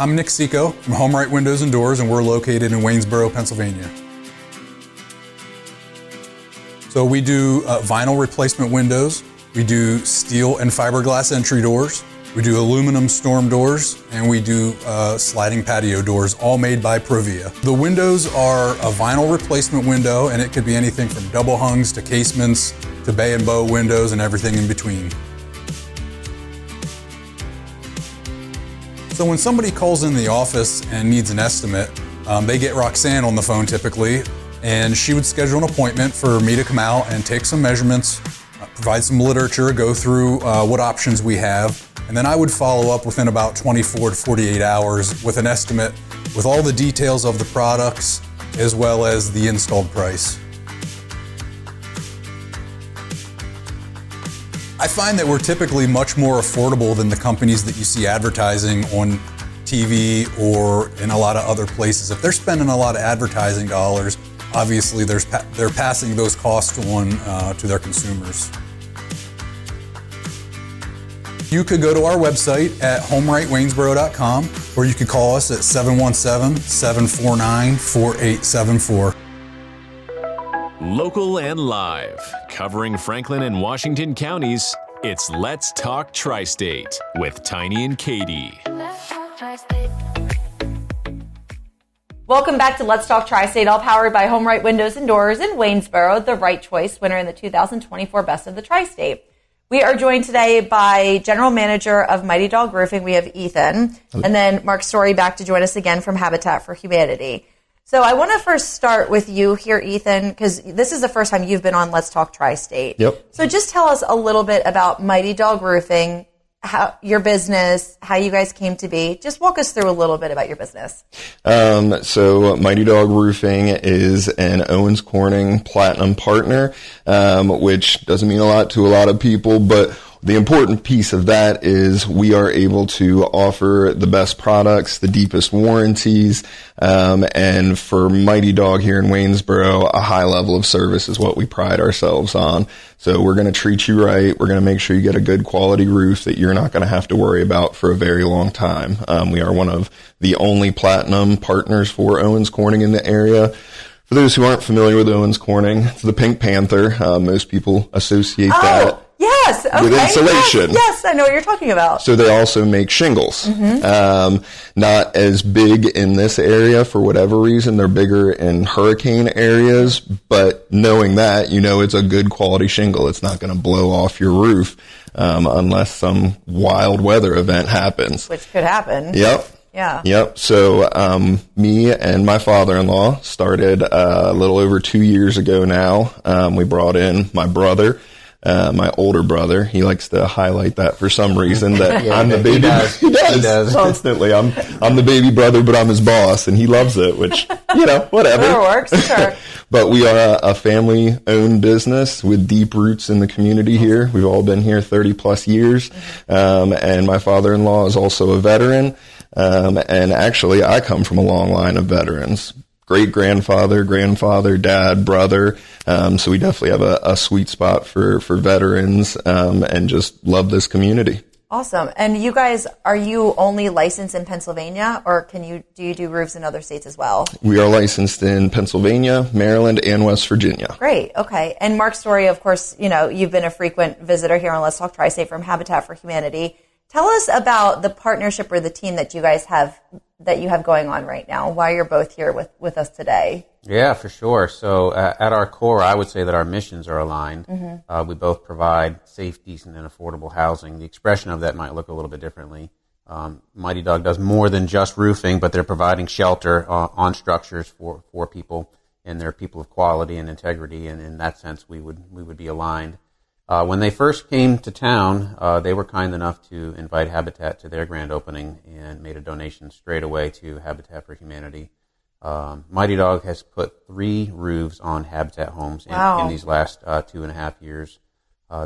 I'm Nick Seco from Home Right Windows and Doors, and we're located in Waynesboro, Pennsylvania. So we do vinyl replacement windows, we do steel and fiberglass entry doors, we do aluminum storm doors, and we do sliding patio doors, all made by Provia. The windows are a vinyl replacement window, and it could be anything from double hungs to casements to bay and bow windows and everything in between. So when somebody calls in the office and needs an estimate, they get Roxanne on the phone typically, and she would schedule an appointment for me to come out and take some measurements, provide some literature, go through what options we have, and then I would follow up within about 24 to 48 hours with an estimate with all the details of the products as well as the installed price. I find that we're typically much more affordable than the companies that you see advertising on TV or in a lot of other places. If they're spending a lot of advertising dollars, obviously they're passing those costs on to their consumers. You could go to our website at homerightwaynesboro.com, or you could call us at 717-749-4874. Local and live, covering Franklin and Washington counties, it's Let's Talk TriState with Tiny and Katie. Welcome back to Let's Talk TriState, all powered by Home Right Windows and Doors in Waynesboro, the right choice winner in the 2024 Best of the Tri-State. We are joined today by General Manager of Mighty Dog Roofing. We have Ethan, and then Mark Story back to join us again from Habitat for Humanity. So I want to first start with you here, Ethan, because this is the first time you've been on Let's Talk Tri-State. Yep. So just tell us a little bit about Mighty Dog Roofing, how your business, how you guys came to be. Just walk us through a little bit about your business. So Mighty Dog Roofing is an Owens Corning Platinum partner, which doesn't mean a lot to a lot of people, but the important piece of that is we are able to offer the best products, the deepest warranties, and for Mighty Dog here in Waynesboro, a high level of service is what we pride ourselves on. So we're going to treat you right. We're going to make sure you get a good quality roof that you're not going to have to worry about for a very long time. We are one of the only platinum partners for Owens Corning in the area. For those who aren't familiar with Owens Corning, it's the Pink Panther. Most people associate that. Yes, okay. With insulation. Yes, I know what you're talking about. So they also make shingles. Not as big in this area for whatever reason. They're bigger in hurricane areas, but knowing that, you know it's a good quality shingle. It's not going to blow off your roof unless some wild weather event happens. Which could happen. Yep. Yeah. Yep. So me and my father-in-law started a little over 2 years ago now. We brought in my brother. My older brother, he likes to highlight that for some reason that I'm the baby. He does constantly. I'm the baby brother, but I'm his boss, and he loves it. Which whatever. Sure works. Sure. But we are a family-owned business with deep roots in the community here. We've all been here 30 plus years, and my father-in-law is also a veteran. And actually, I come from a long line of veterans. Great-grandfather, grandfather, dad, brother. So we definitely have a sweet spot for veterans and just love this community. Awesome. And you guys, are you only licensed in Pennsylvania, or do you do roofs in other states as well? We are licensed in Pennsylvania, Maryland, and West Virginia. Great. Okay. And Mark Story, of course, you've been a frequent visitor here on Let's Talk Tri-State from Habitat for Humanity. Tell us about the partnership or the team that you guys have going on right now, why you're both here with us today. Yeah, for sure. So at our core, I would say that our missions are aligned. Mm-hmm. We both provide safe, decent, and affordable housing. The expression of that might look a little bit differently. Mighty Dog does more than just roofing, but they're providing shelter on structures for people, and they're people of quality and integrity, and in that sense, we would be aligned. When they first came to town, they were kind enough to invite Habitat to their grand opening and made a donation straight away to Habitat for Humanity. Mighty Dog has put 3 roofs on Habitat homes in these last 2.5 years.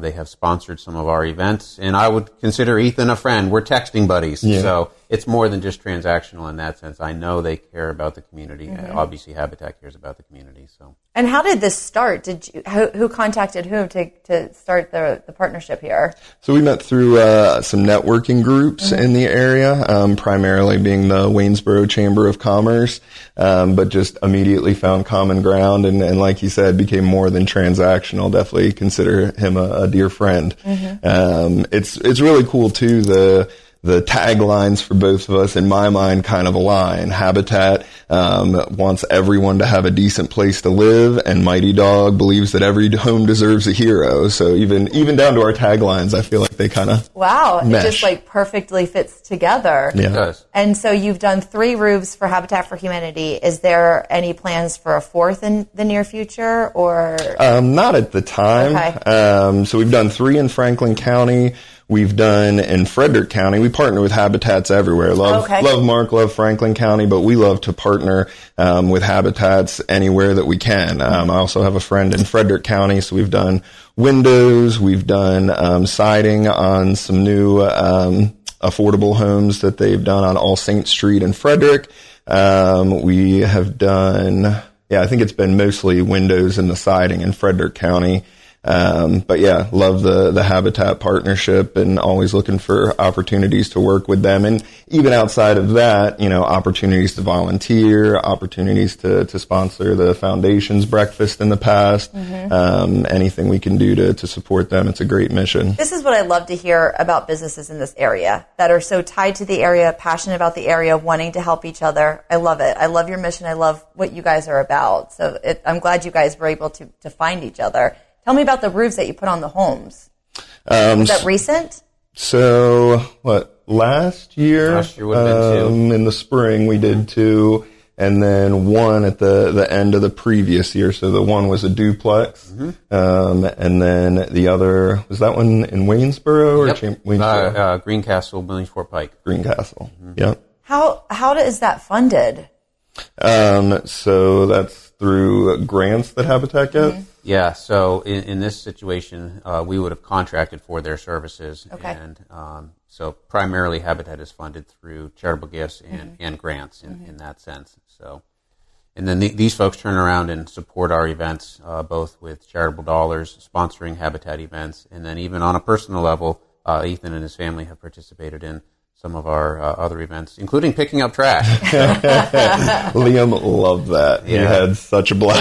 They have sponsored some of our events, and I would consider Ethan a friend. We're texting buddies, so it's more than just transactional in that sense. I know they care about the community. Obviously, Habitat cares about the community. So, and how did this start? Who contacted whom to start the partnership here? So we met through some networking groups in the area, primarily being the Waynesboro Chamber of Commerce, but just immediately found common ground, and like you said, became more than transactional. Definitely consider him a dear friend. It's really cool too. The taglines for both of us, in my mind, kind of align. Habitat wants everyone to have a decent place to live, and Mighty Dog believes that every home deserves a hero. So even down to our taglines, I feel like they kind of mesh. It just like perfectly fits together. Yeah. it does. And so you've done 3 roofs for Habitat for Humanity. Is there any plans for a 4th in the near future, or? Not at the time. Okay. So we've done 3 in Franklin County. We've done in Frederick County. We partner with Habitats everywhere. Love Mark, love Franklin County, but we love to partner with Habitats anywhere that we can. I also have a friend in Frederick County, so we've done windows. We've done siding on some new affordable homes that they've done on All Saints Street in Frederick. We have done, I think it's been mostly windows and the siding in Frederick County. But yeah, love the Habitat partnership and always looking for opportunities to work with them. And even outside of that, opportunities to volunteer, opportunities to sponsor the foundation's breakfast in the past, anything we can do to support them. It's a great mission. This is what I love to hear about businesses in this area that are so tied to the area, passionate about the area, wanting to help each other. I love it. I love your mission. I love what you guys are about. So I'm glad you guys were able to find each other. Tell me about the roofs that you put on the homes. Was that recent? So, last year? Last year would have been 2. In the spring, we did 2, and then 1 at the end of the previous year. So the one was a duplex, and then the other, was that one in Waynesboro? Or Waynesboro? Greencastle, Billingsport Pike. Greencastle, yep. How is that funded? So that's through grants that Habitat gets. Yeah, so in this situation, we would have contracted for their services. Okay. And so primarily Habitat is funded through charitable gifts and grants in that sense. So, and then these folks turn around and support our events, both with charitable dollars, sponsoring Habitat events, and then even on a personal level, Ethan and his family have participated in some of our other events, including picking up trash. Liam loved that. Yeah. He had such a blast.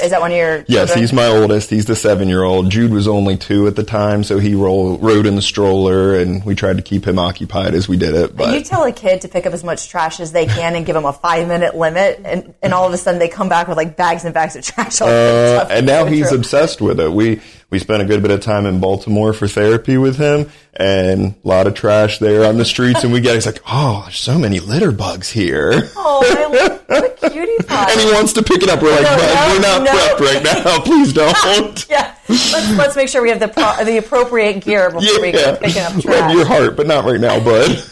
Is that one of your children? Yes, he's my oldest. He's the 7-year-old. Jude was only 2 at the time, so he rode in the stroller, and we tried to keep him occupied as we did it. But you tell a kid to pick up as much trash as they can and give them a 5-minute limit, and all of a sudden they come back with like bags and bags of trash. And now he's obsessed with it. We spent a good bit of time in Baltimore for therapy with him, and a lot of trash there on the streets. And he's like, oh, there's so many litter bugs here. Oh, what a cutie pie. And he wants to pick it up. We're like, we're not prepped right now. Please don't. Yeah, let's make sure we have the appropriate gear before we go picking up trash. Love your heart, but not right now, bud.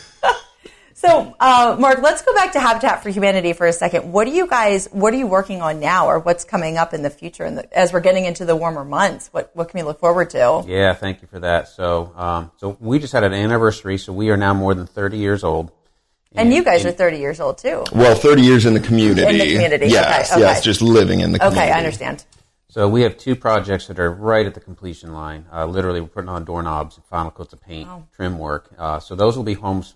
So, Mark, let's go back to Habitat for Humanity for a second. What are you working on now, or what's coming up in the future as we're getting into the warmer months? What can we look forward to? Yeah, thank you for that. So, so we just had an anniversary, so we are now more than 30 years old. And you guys are 30 years old, too. Well, 30 years in the community. In the community, yes, okay. Yes, just living in the community. Okay, I understand. So we have 2 projects that are right at the completion line. Literally, we're putting on doorknobs and final coats of paint, trim work. So those will be homes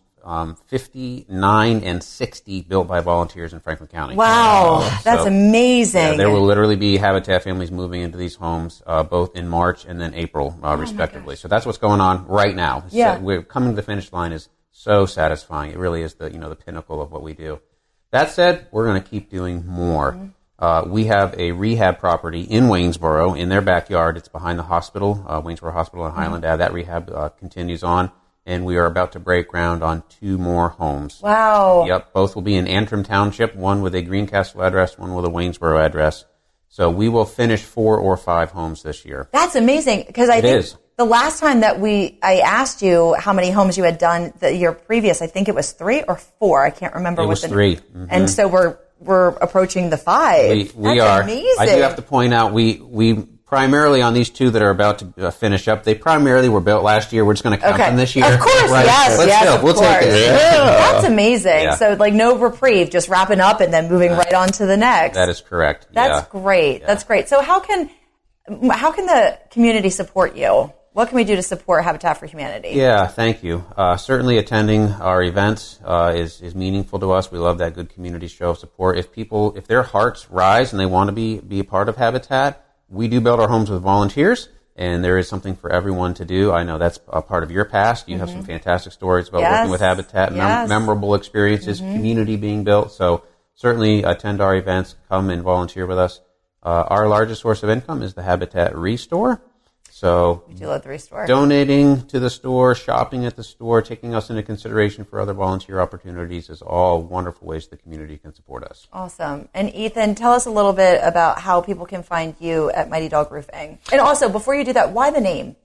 59 and 60 built by volunteers in Franklin County. Wow, that's amazing. Yeah, there will literally be Habitat families moving into these homes both in March and then April, respectively. So that's what's going on right now. Yeah. So we're coming to the finish line is so satisfying. It really is the pinnacle of what we do. That said, we're going to keep doing more. We have a rehab property in Waynesboro in their backyard. It's behind the hospital, Waynesboro Hospital and Highland Ave. That rehab continues on. And we are about to break ground on 2 more homes. Wow. Yep, both will be in Antrim Township, one with a Greencastle address, one with a Waynesboro address. So we will finish 4 or 5 homes this year. That's amazing, because I think the last time that I asked you how many homes you had done the year previous, I think it was 3 or 4. I can't remember. It was 3. Mm-hmm. And so we're approaching the 5. We are. Amazing. I do have to point out we primarily on these two that are about to finish up, they primarily were built last year. We're just going to count them this year. Of course, right? yes, We'll take it. Yeah. That's amazing. Yeah. So like no reprieve, just wrapping up and then moving right on to the next. That is correct. That's great. Yeah. That's great. So how can the community support you? What can we do to support Habitat for Humanity? Yeah, thank you. Certainly attending our events is meaningful to us. We love that good community show of support. If their hearts rise and they want to be a part of Habitat, we do build our homes with volunteers, and there is something for everyone to do. I know that's a part of your past. You have some fantastic stories about working with Habitat, memorable experiences, community being built. So certainly attend our events, come and volunteer with us. Our largest source of income is the Habitat Restore. So We do love the Restore. Donating to the store, shopping at the store, taking us into consideration for other volunteer opportunities is all wonderful ways the community can support us. Awesome. And Ethan, tell us a little bit about how people can find you at Mighty Dog Roofing. And also, before you do that, why the name?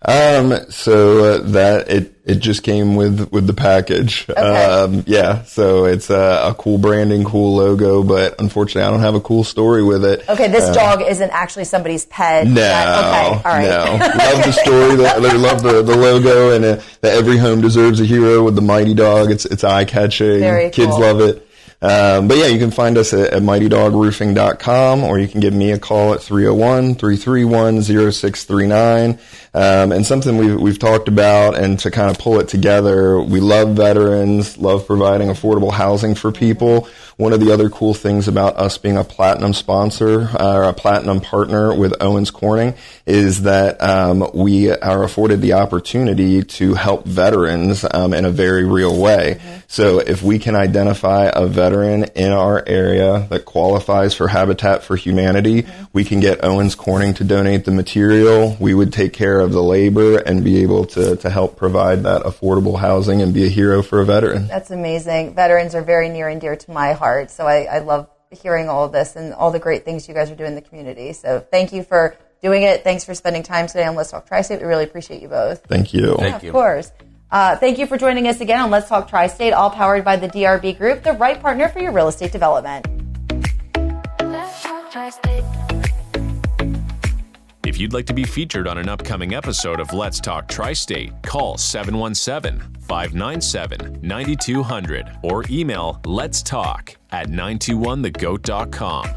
That it just came with the package. Okay. So it's a cool branding, cool logo, but unfortunately I don't have a cool story with it. Okay, this dog isn't actually somebody's pet. No. Okay, all right. No. Love the story, they love the logo, and that every home deserves a hero with the Mighty Dog. It's eye-catching. Very Kids cool. love it. But yeah, you can find us at mightydogroofing.com, or you can give me a call at 301-331-0639. And something we've talked about, and to kind of pull it together, we love veterans, love providing affordable housing for people. One of the other cool things about us being a platinum sponsor, or a platinum partner with Owens Corning, is that we are afforded the opportunity to help veterans in a very real way. So if we can identify a veteran in our area that qualifies for Habitat for Humanity, we can get Owens Corning to donate the material. We would take care of the labor and be able to help provide that affordable housing and be a hero for a veteran. That's amazing. Veterans are very near and dear to my heart, so I love hearing all of this and all the great things you guys are doing in the community. So thank you for doing it. Thanks for spending time today on Let's Talk Tri-State. We really appreciate you both. Thank you. Thank you. Of course. Thank you for joining us again on Let's Talk Tri-State, all powered by the DRB Group, the right partner for your real estate development. Let's talk Tri-State. If you'd like to be featured on an upcoming episode of Let's Talk Tri-State, call 717-597-9200 or email letstalk@921thegoat.com.